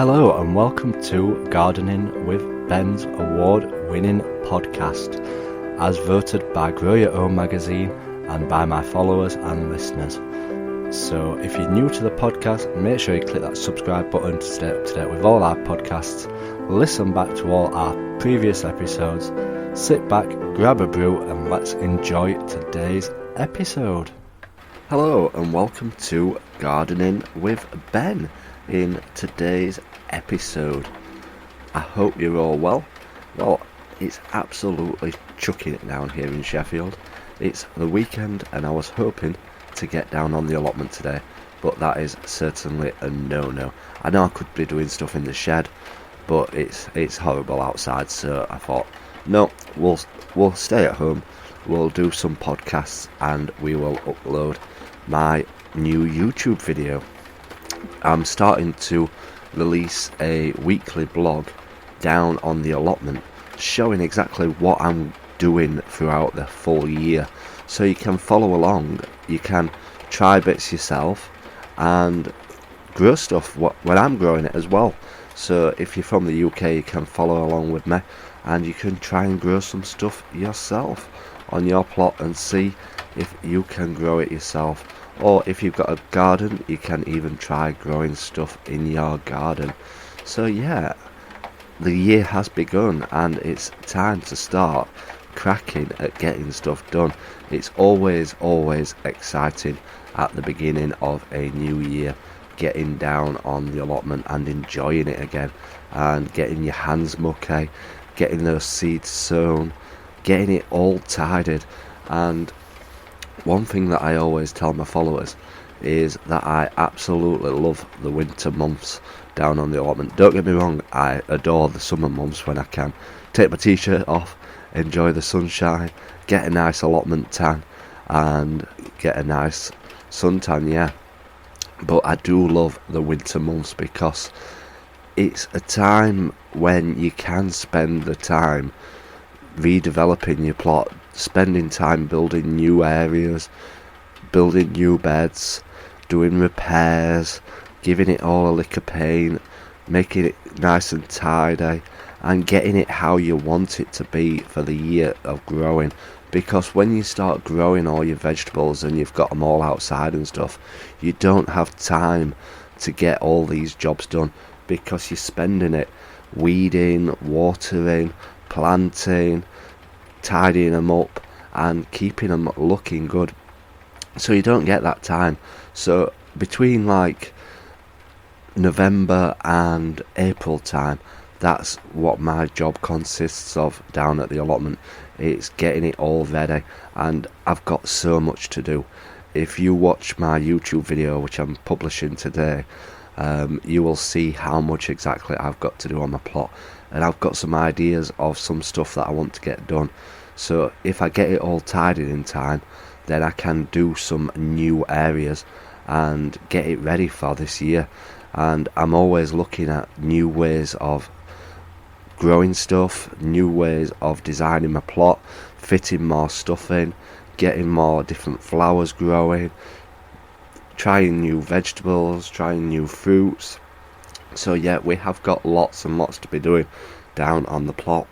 Hello and welcome to Gardening with Ben's award-winning podcast, as voted by Grow Your Own magazine and by my followers and listeners. So if you're new to the podcast, make sure you click that subscribe button to stay up to date with all our podcasts, listen back to all our previous episodes, sit back, grab a brew and let's enjoy today's episode. Hello and welcome to Gardening with Ben. In today's episode, I hope you're all well. Well, it's absolutely chucking it down here in Sheffield. It's the weekend and I was hoping to get down on the allotment today, but that is certainly a no-no. I know I could be doing stuff in the shed, but it's horrible outside, so I thought, no, we'll stay at home, we'll do some podcasts and we will upload my new YouTube video. I'm starting to release a weekly blog down on the allotment showing exactly what I'm doing throughout the full year, so you can follow along, you can try bits yourself and grow stuff when I'm growing it as well. So if you're from the UK, you can follow along with me and you can try and grow some stuff yourself on your plot and see if you can grow it yourself. Or if you've got a garden, you can even try growing stuff in your garden. So yeah, the year has begun and it's time to start cracking at getting stuff done. It's always exciting at the beginning of a new year, getting down on the allotment and enjoying it again, and getting your hands mucky, getting those seeds sown, getting it all tidied. And one thing that I always tell my followers is that I absolutely love the winter months down on the allotment. Don't get me wrong, I adore the summer months when I can take my t-shirt off, enjoy the sunshine, get a nice allotment tan and get a nice suntan, yeah. But I do love the winter months because it's a time when you can spend the time redeveloping your plot, spending time building new areas, building new beds, doing repairs, giving it all a lick of paint, making it nice and tidy and getting it how you want it to be for the year of growing. Because when you start growing all your vegetables and you've got them all outside and stuff, you don't have time to get all these jobs done because you're spending it weeding, watering, planting, tidying them up and keeping them looking good, so you don't get that time. So between like November and April time, that's what my job consists of down at the allotment. It's getting it all ready and I've got so much to do. If you watch my YouTube video, which I'm publishing today, you will see how much exactly I've got to do on my plot, and I've got some ideas of some stuff that I want to get done. So if I get it all tidied in time, then I can do some new areas and get it ready for this year. And I'm always looking at new ways of growing stuff, new ways of designing my plot, fitting more stuff in, getting more different flowers growing, trying new vegetables, trying new fruits. So yeah, we have got lots and lots to be doing down on the plot.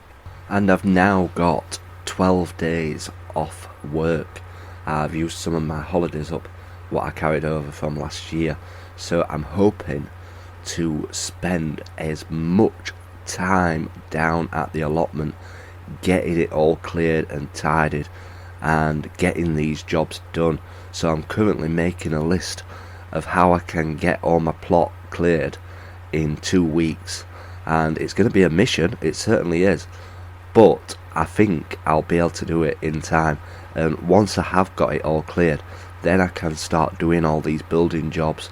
And I've now got 12 days off work. I've used some of my holidays up, what I carried over from last year. So I'm hoping to spend as much time down at the allotment, getting it all cleared and tidied and getting these jobs done. So I'm currently making a list of how I can get all my plot cleared in 2 weeks, and it's going to be a mission, it certainly is, but I think I'll be able to do it in time. And once I have got it all cleared, then I can start doing all these building jobs,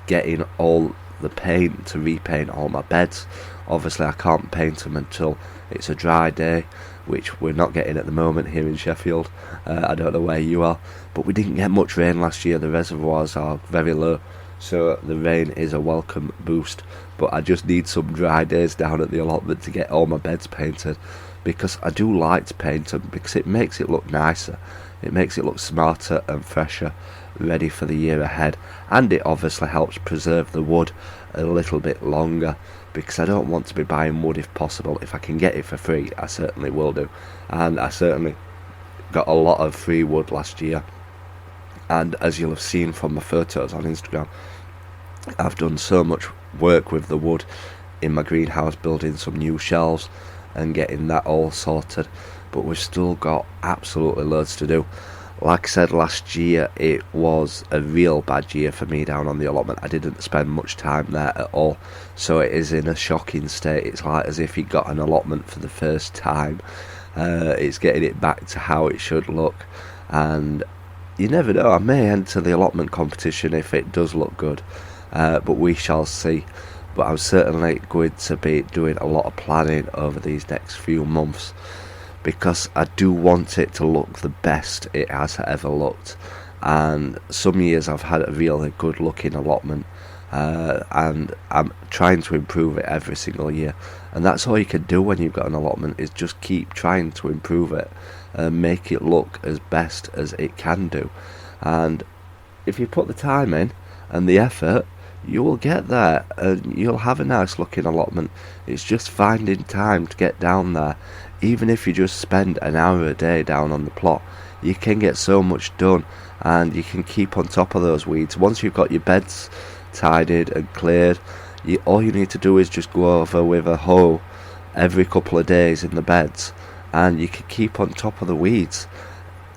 getting all the paint to repaint all my beds. Obviously I can't paint them until it's a dry day, which we're not getting at the moment here in Sheffield. I don't know where you are, but we didn't get much rain last year. The reservoirs are very low, so the rain is a welcome boost. But I just need some dry days down at the allotment to get all my beds painted, because I do like to paint them because it makes it look nicer, it makes it look smarter and fresher, ready for the year ahead. And it obviously helps preserve the wood a little bit longer, because I don't want to be buying wood if possible. If I can get it for free, I certainly will do. And I certainly got a lot of free wood last year, and as you'll have seen from my photos on Instagram, I've done so much work with the wood in my greenhouse, building some new shelves and getting that all sorted, but we've still got absolutely loads to do. Like I said, last year it was a real bad year for me down on the allotment. I didn't spend much time there at all, so it is in a shocking state. It's like as if you got an allotment for the first time. It's getting it back to how it should look, and you never know, I may enter the allotment competition if it does look good, but we shall see. But I'm certainly going to be doing a lot of planning over these next few months, because I do want it to look the best it has ever looked. And some years I've had a really good looking allotment, and I'm trying to improve it every single year. And that's all you can do when you've got an allotment, is just keep trying to improve it and make it look as best as it can do. And if you put the time in and the effort, you will get there and you'll have a nice looking allotment. It's just finding time to get down there. Even if you just spend an hour a day down on the plot, you can get so much done, and you can keep on top of those weeds. Once you've got your beds tidied and cleared, all you need to do is just go over with a hoe every couple of days in the beds, and you can keep on top of the weeds.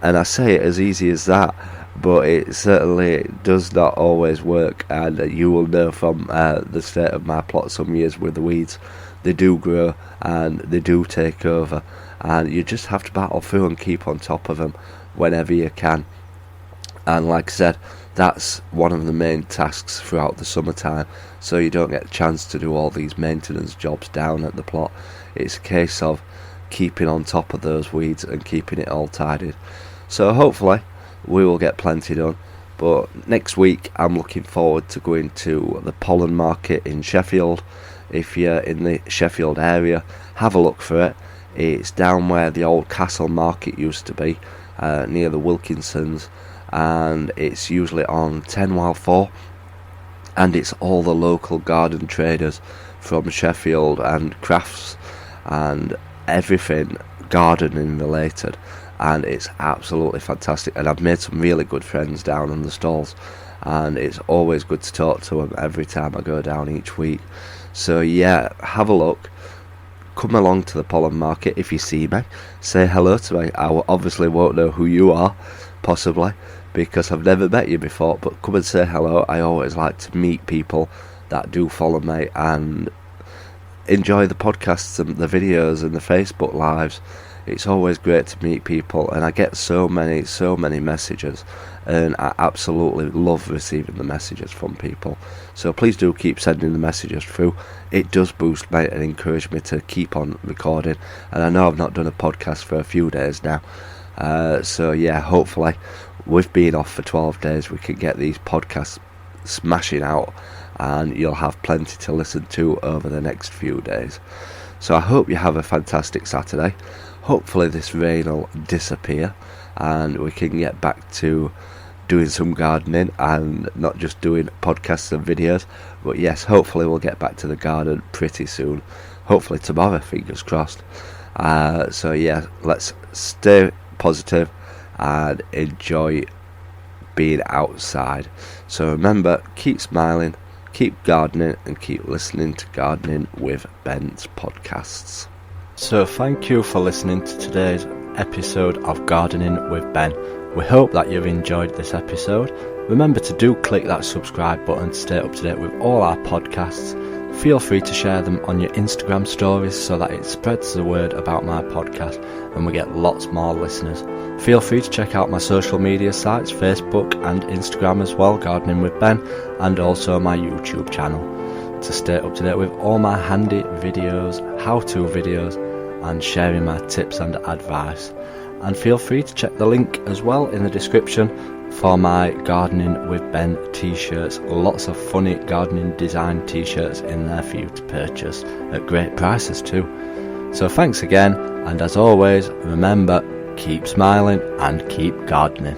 And I say it as easy as that, but it certainly does not always work, and you will know from the state of my plot some years with the weeds, they do grow and they do take over, and you just have to battle through and keep on top of them whenever you can. And like I said, that's one of the main tasks throughout the summertime, so you don't get a chance to do all these maintenance jobs down at the plot. It's a case of keeping on top of those weeds and keeping it all tidied. So hopefully we will get plenty done. But next week I'm looking forward to going to the pollen market in Sheffield. If you're in the Sheffield area, have a look for it. It's down where the old castle market used to be, near the Wilkinsons, and it's usually on 10 while 4, and it's all the local garden traders from Sheffield and crafts and everything gardening related, and it's absolutely fantastic. And I've made some really good friends down in the stalls, and it's always good to talk to them every time I go down each week. So yeah, have a look. Come along to the pollen market. If you see me, say hello to me. I obviously won't know who you are, possibly, because I've never met you before, but come and say hello. I always like to meet people that do follow me and enjoy the podcasts and the videos and the Facebook lives. It's always great to meet people, and I get so many messages, and I absolutely love receiving the messages from people. So please do keep sending the messages through. It does boost me and encourage me to keep on recording, and I know I've not done a podcast for a few days now. So yeah, hopefully with being off for 12 days we can get these podcasts smashing out, and you'll have plenty to listen to over the next few days. So I hope you have a fantastic Saturday. Hopefully this rain will disappear and we can get back to doing some gardening and not just doing podcasts and videos. But yes, hopefully we'll get back to the garden pretty soon. Hopefully tomorrow, fingers crossed. So yeah, let's stay positive and enjoy being outside. So remember, keep smiling, keep gardening, and keep listening to Gardening with Ben's podcasts. So thank you for listening to today's episode of Gardening with Ben. We hope that you've enjoyed this episode. Remember to do click that subscribe button to stay up to date with all our podcasts. Feel free to share them on your Instagram stories so that it spreads the word about my podcast and we get lots more listeners. Feel free to check out my social media sites, Facebook and Instagram as well, Gardening with Ben, and also my YouTube channel, to stay up to date with all my handy videos, how-to videos, and sharing my tips and advice. And feel free to check the link as well in the description for my Gardening with Ben t-shirts. Lots of funny gardening design t-shirts in there for you to purchase at great prices too. So thanks again, and as always, remember, keep smiling and keep gardening.